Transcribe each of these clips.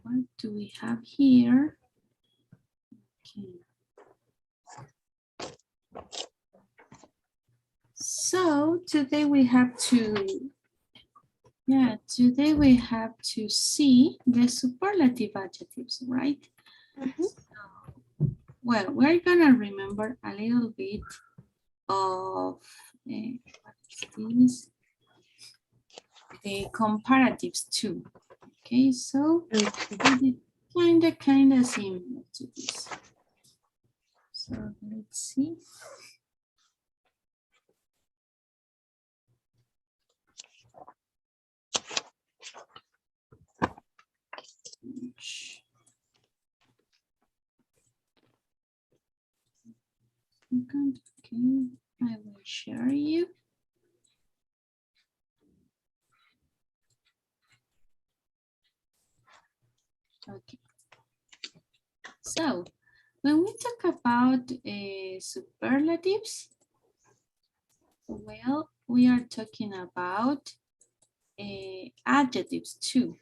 What do we have here? Okay. So today we have to, today we have to see the superlative adjectives, right? So, well, we're gonna remember a little bit of what is this? The comparatives too. Okay, so kind of similar to this. So let's see. Okay, I will share you. Okay. So when we talk about superlatives, well, we are talking about adjectives too.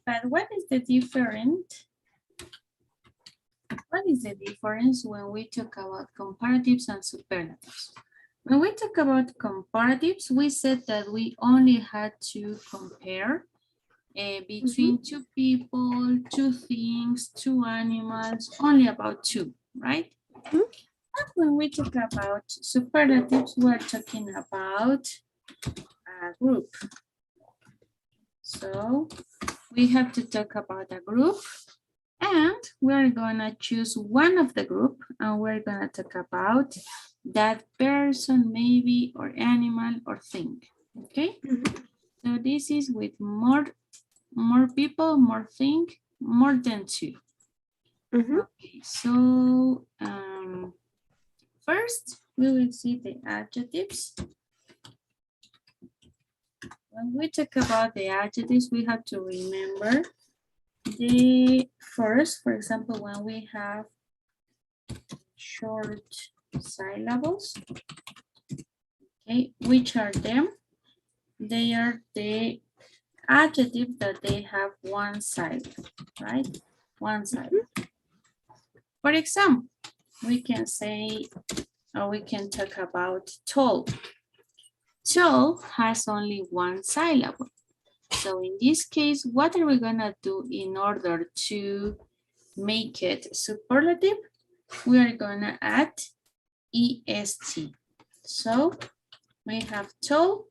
But what is the difference? What is the difference when we talk about comparatives and superlatives? When we talk about comparatives, we said that we only had to compare between two people, two things, two animals, only about two, right? But when we talk about superlatives, we're talking about a group. So we have to talk about a group, and we're gonna choose one of the group, and we're gonna talk about that person, maybe, or animal, or thing, okay? So this is with more people, more thing, more than two. Okay, so first we will see the adjectives. When we talk about the adjectives, we have to remember the first, for example, when we have short syllables, okay, which are them? They are the adjectives that they have one side, right? One side. For example, we can say, or we can talk about tall. Tall has only one syllable. So in this case, what are we gonna do in order to make it superlative? We are gonna add EST. So we have tall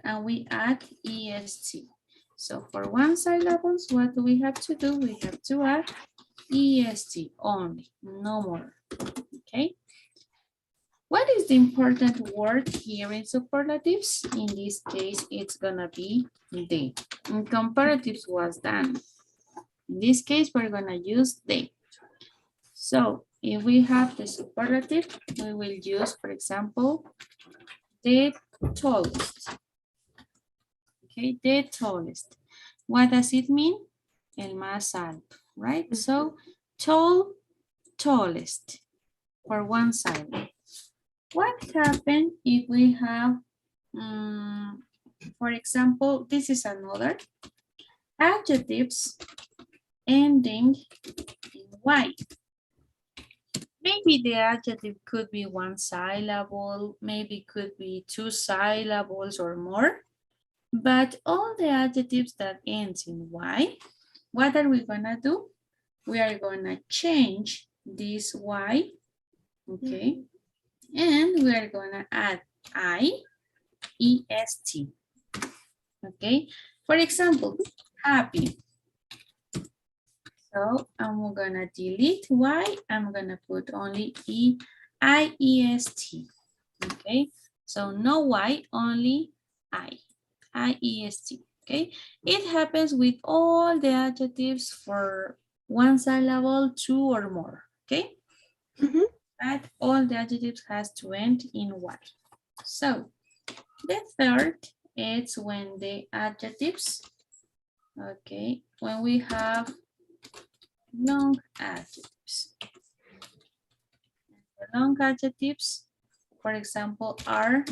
and we add EST. So for one syllables, what do we have to do? We have to add EST only, no more, okay? What is the important word here in superlatives? In this case, it's gonna be they. In comparatives was done. In this case, we're gonna use they. So if we have the superlative, we will use, for example, the tallest. Okay, the tallest. What does it mean? El más alto, right? So tall, tallest for one side. What happens if we have, for example, this is another, adjectives ending in Y. Maybe the adjective could be one syllable, maybe could be two syllables or more, but all the adjectives that ends in Y, what are we gonna do? We are gonna change this Y, okay? And we are gonna add I-E-S-T, okay? For example, happy. So I'm gonna delete Y, I'm gonna put only I-E-S-T, okay? So no Y, only I-E-S-T, okay? It happens with all the adjectives for one syllable, two or more, okay? But all the adjectives has to end in Y. So the third is when the adjectives, okay, when we have long adjectives. The long adjectives, for example, are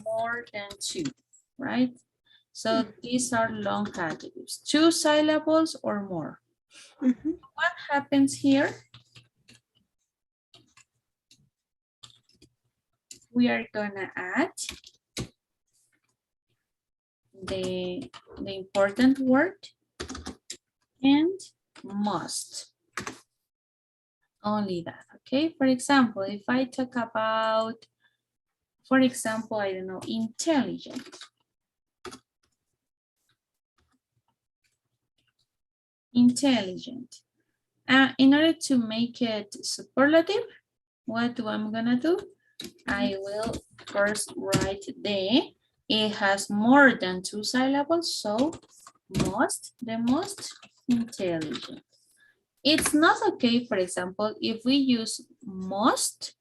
more than two, right? So these are long adjectives, 2 syllables or more. What happens here? We are gonna add the important word and must. Only that, okay? For example, if I talk about, for example, I don't know, intelligent. Intelligent. In order to make it superlative, what I'm gonna do? I will first write the, it has more than 2 syllables, so most, the most intelligent. It's not okay, for example, if we use most,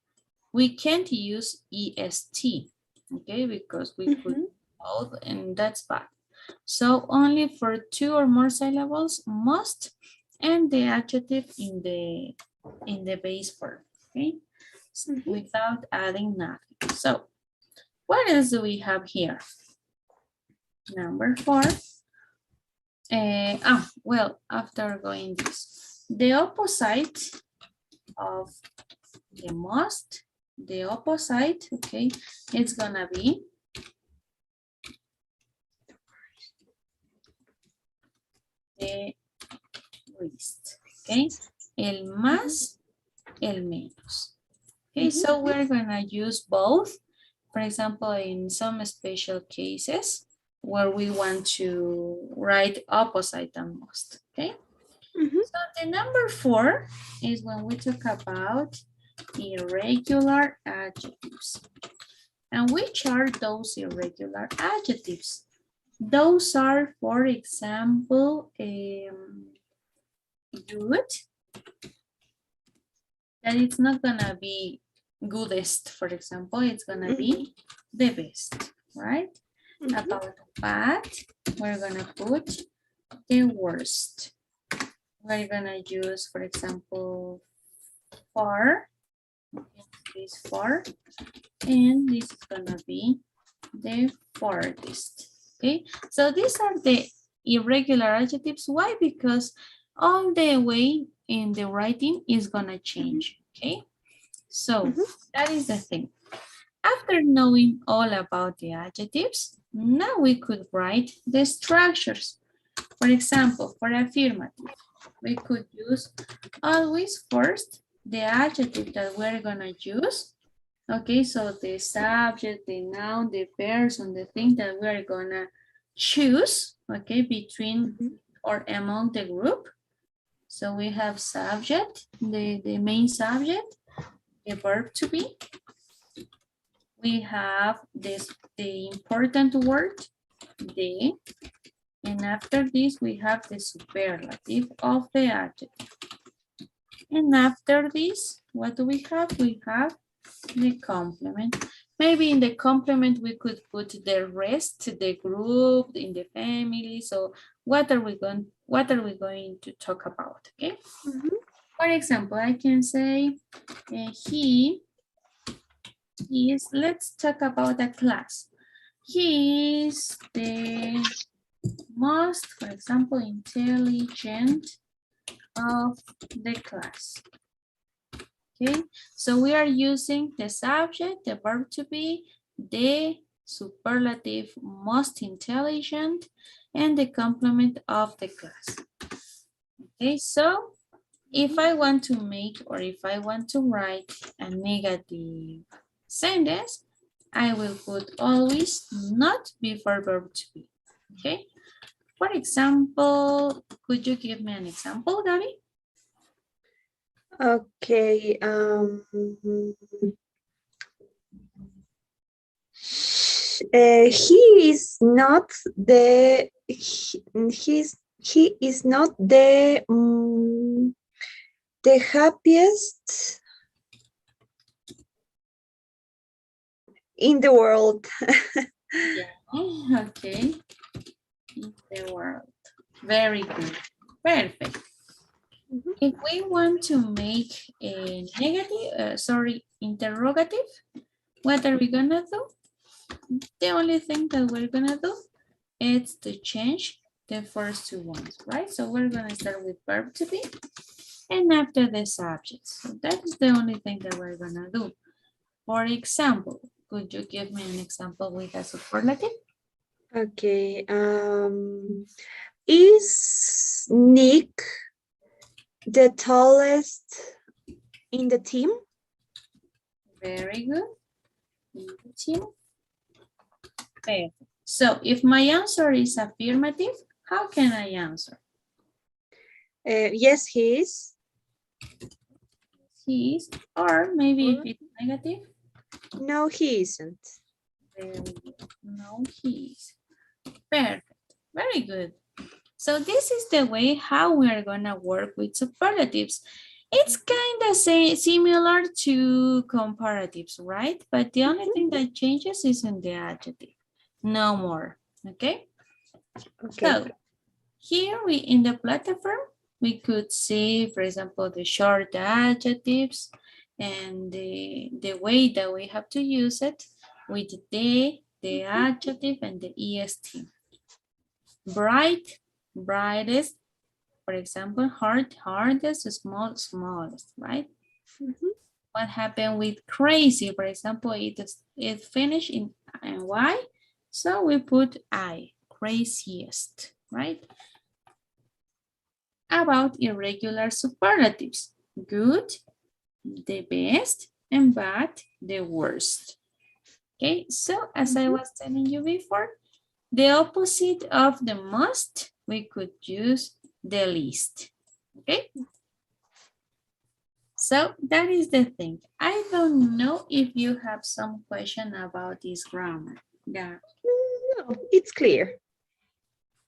we can't use EST, okay, because we put both and that's bad. So only for 2 or more syllables, must, and the adjective in the base form, okay, without adding nothing. So what else do we have here? Number 4. Well, after going this, the opposite of the must, the opposite, okay, it's gonna be the least, okay? El más, el menos. Okay, so we're gonna use both. For example, in some special cases where we want to write opposite and most, okay? So the number 4 is when we talk about irregular adjectives. And which are those irregular adjectives? Those are, for example, good, that it's not gonna be goodest, for example, it's gonna be the best, right? About bad, we're gonna put the worst. We're gonna use, for example, far, this far, and this is gonna be the farthest. Okay, so these are the irregular adjectives. Why? Because all the way in the writing is gonna change. Okay, so that is the thing. After knowing all about the adjectives, now we could write the structures. For example, for affirmative, we could use always first the adjective that we're gonna use. Okay, so the subject, the noun, the person, the thing that we're gonna choose, okay, between or among the group. So we have subject, the main subject, the verb to be. We have the important word, the, and after this we have the superlative of the adjective. And after this, what do we have? We have the complement. Maybe in the complement we could put the rest, the group, in the family. So what are we going to talk about? Okay. For example, I can say he is, let's talk about a class. He is the most, for example, intelligent of the class. Okay, so we are using the subject, the verb to be, the superlative most intelligent, and the complement of the class. Okay, so if I want to make or if I want to write a negative sentence, I will put always not before verb to be. Okay, for example, could you give me an example, Gabby? Okay. He is not the he is not the happiest in the world. Yeah, okay. In the world. Very good. Perfect. If we want to make a negative, interrogative, what are we gonna do? The only thing that we're gonna do it's to change the first two ones, right? So we're gonna start with verb to be and after the subject. So that is the only thing that we're gonna do. For example, could you give me an example with a superlative? Okay. Is Nick the tallest in the team? Very good. Perfect. So if my answer is affirmative, how can I answer? Yes, he is. He is, or maybe if it's negative, No, he isn't. very good. No, he is. Perfect. Very good. So this is the way how we are gonna work with superlatives. It's kind of similar to comparatives, right? But the only thing that changes is in the adjective. No more, okay? Okay. So here we in the platform, we could see, for example, the short adjectives and the way that we have to use it with the adjective and the est. Bright, brightest, for example, hard, hardest, small, smallest, right? What happened with crazy? For example, it finished in Y, so we put I, craziest, right? About irregular superlatives, good, the best, and bad, the worst. Okay, so as I was telling you before, the opposite of the most, we could use the least. Okay, so that is the thing. I don't know if you have some question about this grammar. Yeah, No, it's clear.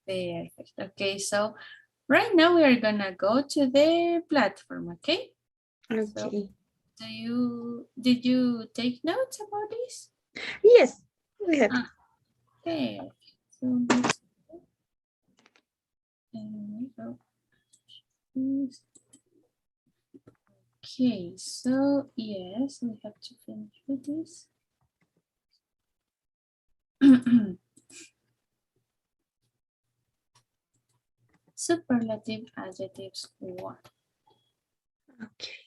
perfect. Okay, so right now we are gonna go to the platform, okay? So Okay. did you take notes about this? Yes, we have. Okay, so let's go. Okay, so yes, we have to finish with this. Superlative adjectives 1. Okay.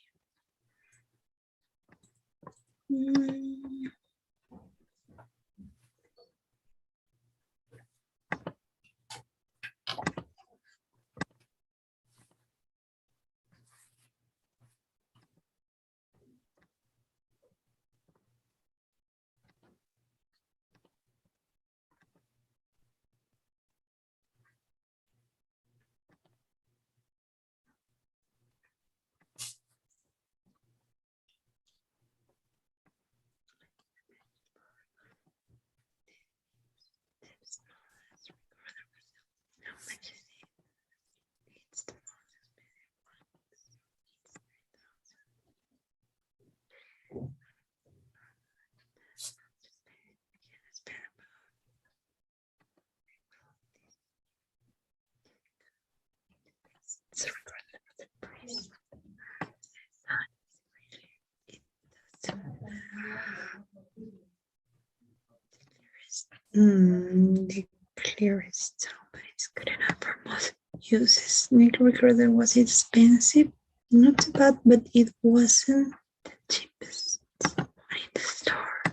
Mm, the clearest, but it's good enough for most uses. Nick recorder was expensive, not too bad, but it wasn't the cheapest in the store.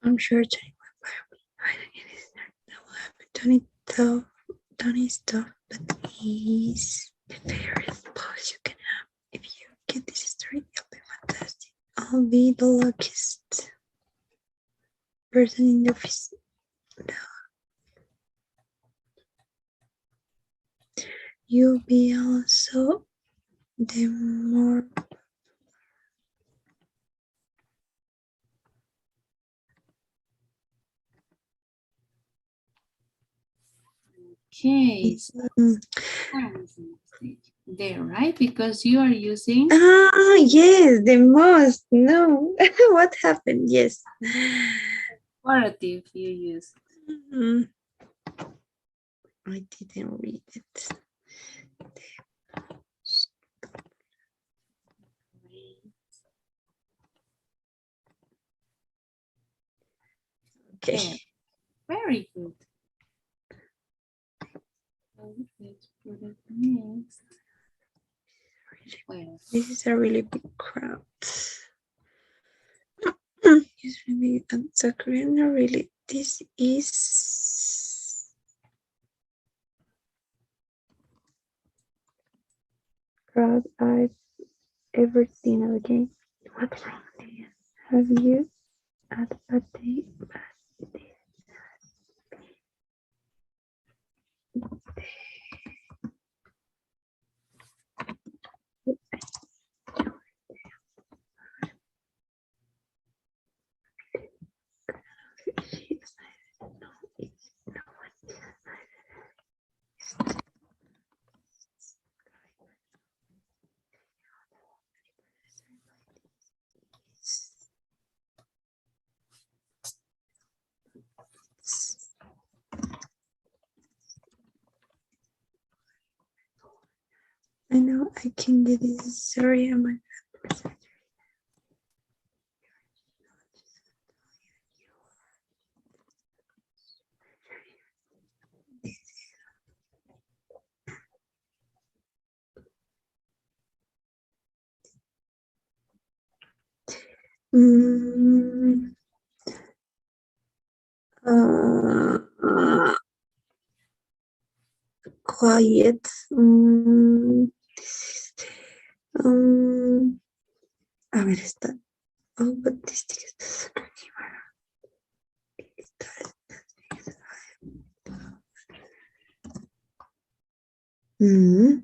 I'm sure Tony will buy it. That will happen. Tony stuff, but he's the favorite boss you can have. If you get this story, it'll be fantastic. I'll be the luckiest person in the office. No. You'll be also the more Okay, so there, right? Because you are using yes, the most. No. What happened? Yes. comparative you use. I didn't read it. Okay. Very good. let's put it next. Well, This is a really big crowd. It's really a Korean, really. This is crowd I've ever seen. Okay, what's wrong there? Have you had a day? I know I can get this. Sorry, I'm a quiet. A ver, está. Oh, but this thing is mm.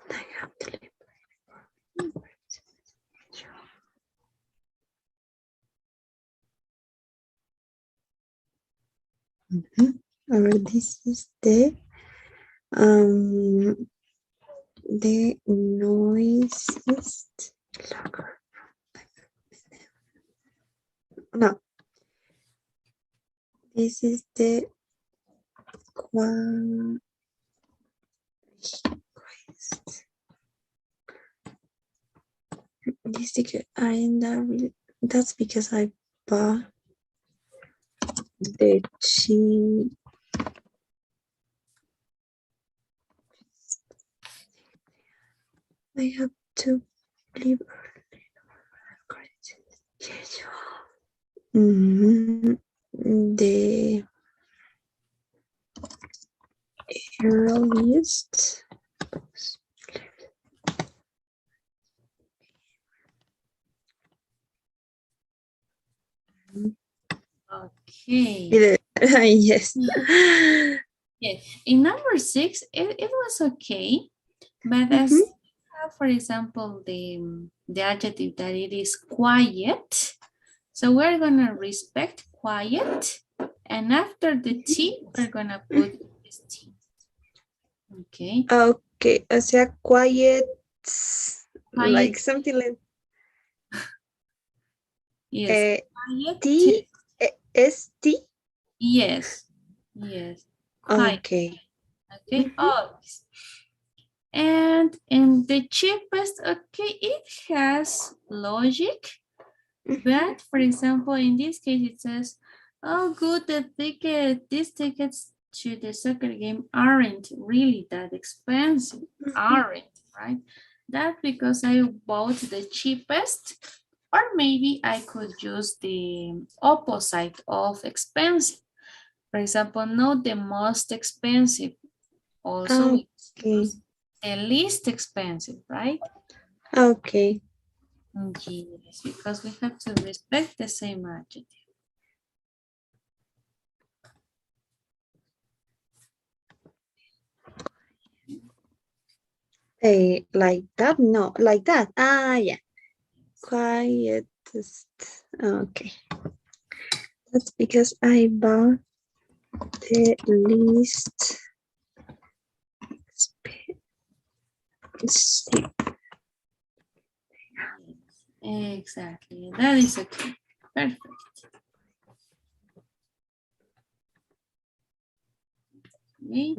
I have to leave. A ver, this is the noisiest locker. No, this is the quietest. This ticket I end up really, that's because I bought the cheap. I have to leave early. The earliest. okay. Yes. Yeah. In number 6, it was okay, but as you have, for example, the adjective that it is quiet, so we're gonna respect quiet, and after the T, we're gonna put this T. Okay. Okay, o sea, quiet, Quiet. like something like Yes. Quiet. T S T. Yes. Yes. Quiet. Okay. Okay. Always. And in the cheapest, okay, it has logic. But for example, in this case, it says, oh, good, these tickets to the soccer game aren't really that expensive, aren't, right? That's because I bought the cheapest, or maybe I could use the opposite of expensive. For example, not the most expensive, also Okay. the least expensive, right? Okay. Yes, because we have to respect the same adjective. Like that? No, like that. Ah, yeah. Quietest. Okay. That's because I bought the least expensive. Exactly. That is okay. Perfect. Okay.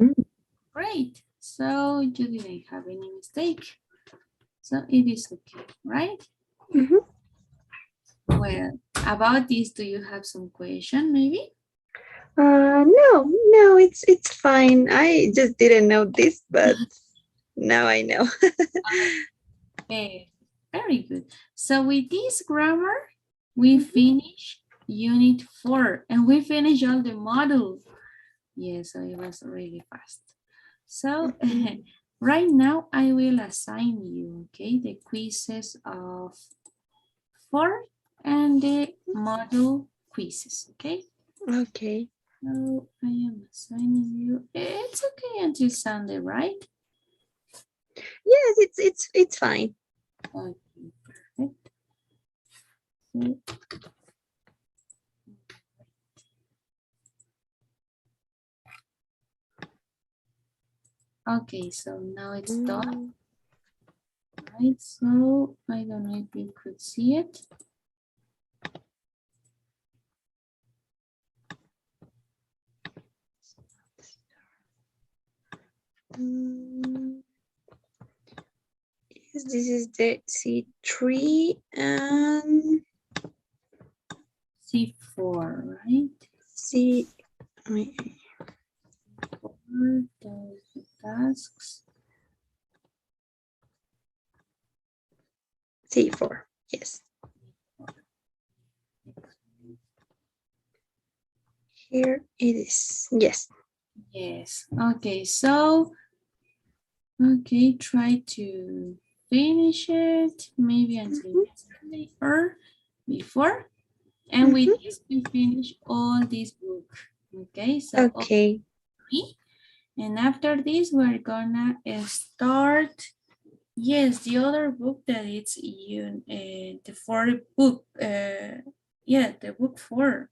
Great. So you didn't have any mistake. So it is okay, right? Well, About this, do you have some question maybe? No, it's fine. I just didn't know this, but now I know. Okay, very good. So with this grammar, we finish unit 4 and we finish all the module. Yes, so it was really fast. So right now I will assign you, okay, the quizzes of 4 and the module quizzes, okay? Okay. So I am assigning you. It's okay until Sunday, right? Yes, it's fine. Okay, perfect. So, okay, so now it's done, right? So I don't know if you could see it. Yes, this is the C3 and C4, right? C. Those the tasks. C4. Yes. Here it is. Yes. Yes. Okay, so okay, try to finish it maybe until yesterday or before. And with this, we finish all this book. Okay, so all Okay. 3. And after this, we're gonna start. Yes, the other book that it's you, the 4th book. Yeah, the book 4.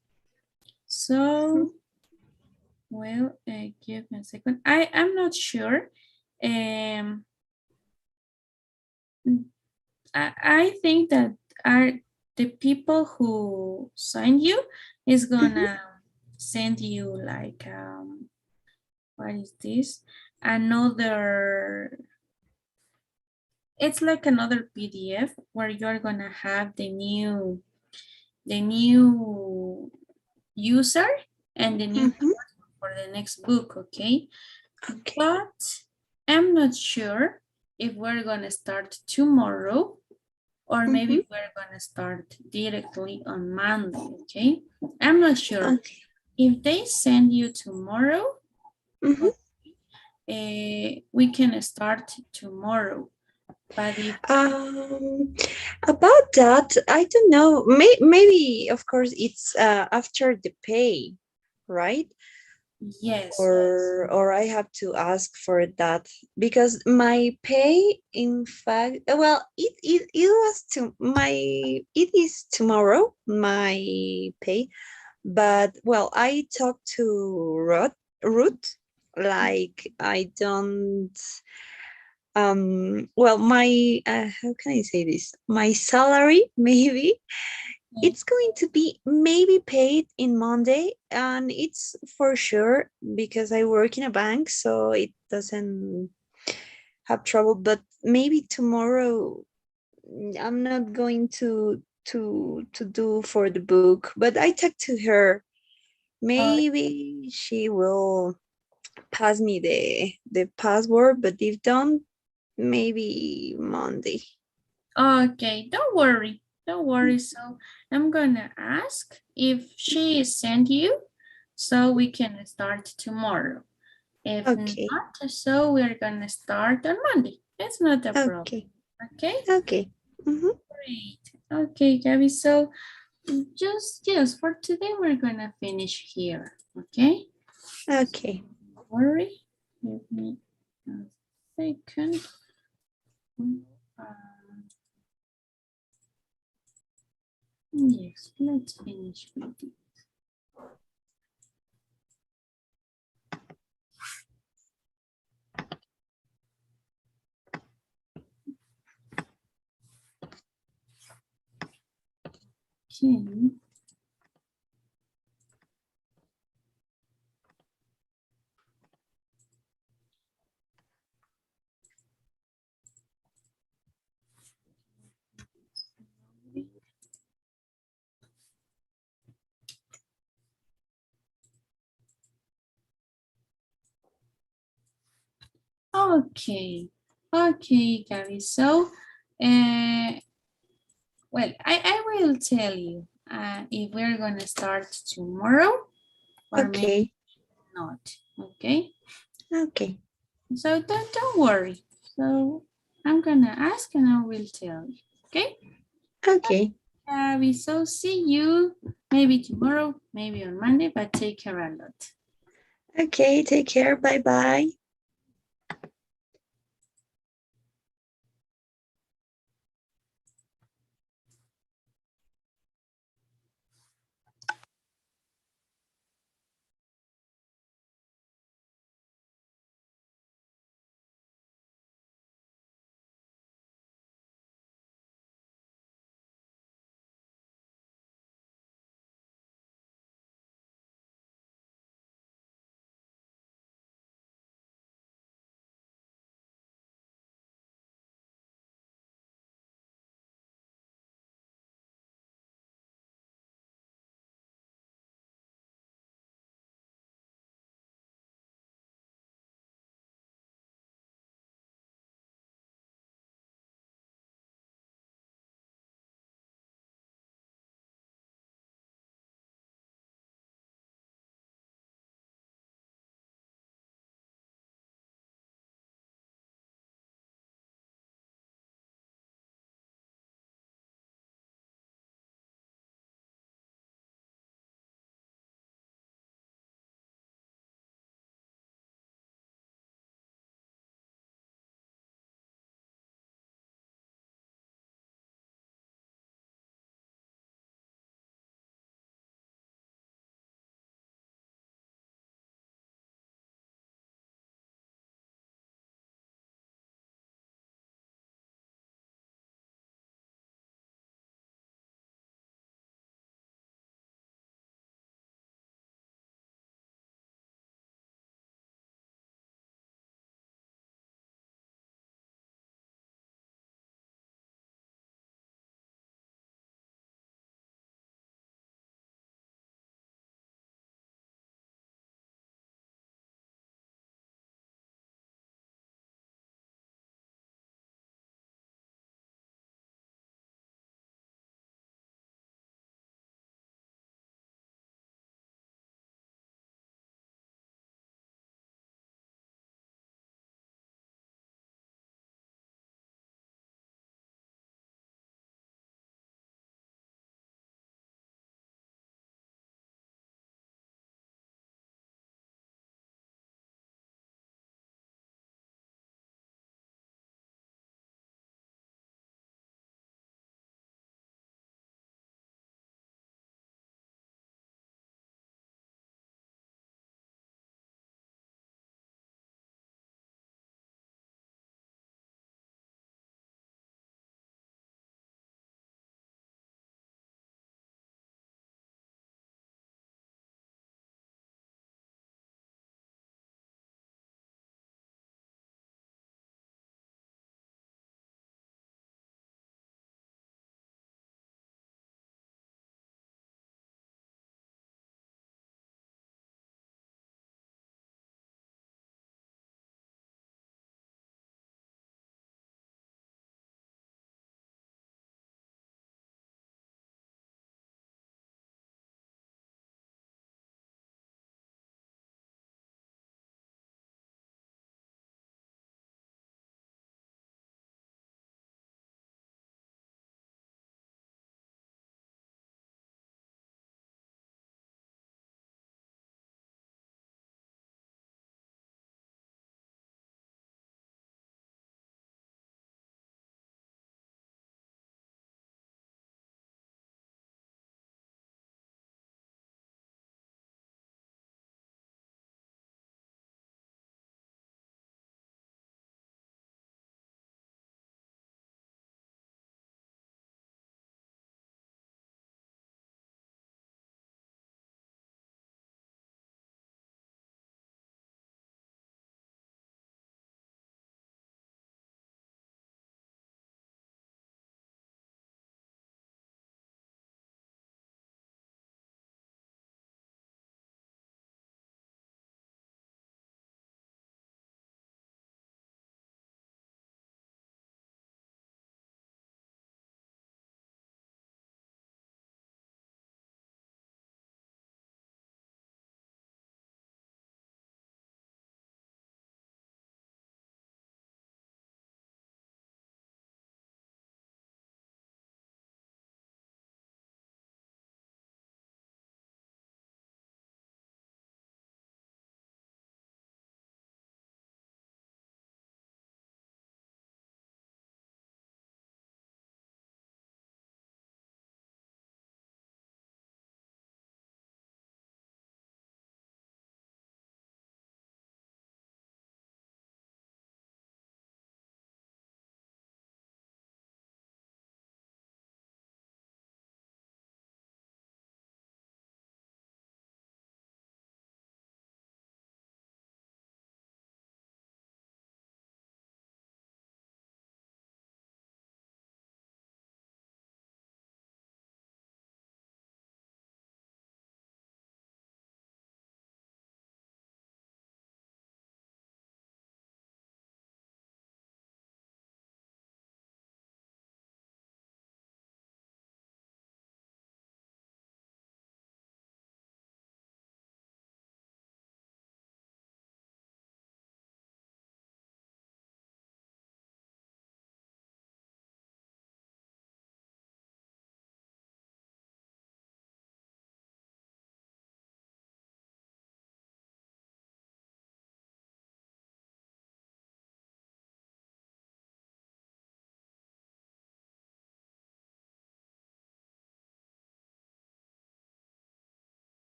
So, well, give me a second. I'm not sure. Um, I think that are the people who signed you is gonna send you like what is this? Another, it's like another PDF where you're gonna have the new user and the new password for the next book, okay? Okay. But I'm not sure if we're gonna start tomorrow or maybe we're gonna start directly on Monday, okay? I'm not sure. Okay. If they send you tomorrow, we can start tomorrow. But if About that, I don't know. Maybe, of course, it's after the pay, right? yes, Or I have to ask for that because my pay, in fact, well, it was to my it is tomorrow my pay, but well, I talked to Ruth, like I don't well, my how can I say this, my salary maybe it's going to be maybe paid in Monday, and it's for sure because I work in a bank, so it doesn't have trouble. But maybe tomorrow I'm not going to do for the book, but I talked to her. uh, Maybe she will pass me the password, but if don't, maybe Monday. okay, don't worry. Don't worry. So I'm gonna ask if she sent you so we can start tomorrow. If Okay. not, so we're gonna start on Monday. It's not a problem. Okay. Okay, Okay. Mm-hmm. great. Okay, Gabby. So just yes, for today we're gonna finish here. Okay. Okay. Don't worry. Give me a second. Uh, yes, let's finish with it. Okay. Okay. Okay, Gabby. So, well, I will tell you if we're going to start tomorrow or maybe Okay. not. Okay. Okay. So don't worry. So I'm going to ask and I will tell you. Okay. Okay. Gabby, so see you maybe tomorrow, maybe on Monday, but take care a lot. Okay. Take care. Bye bye.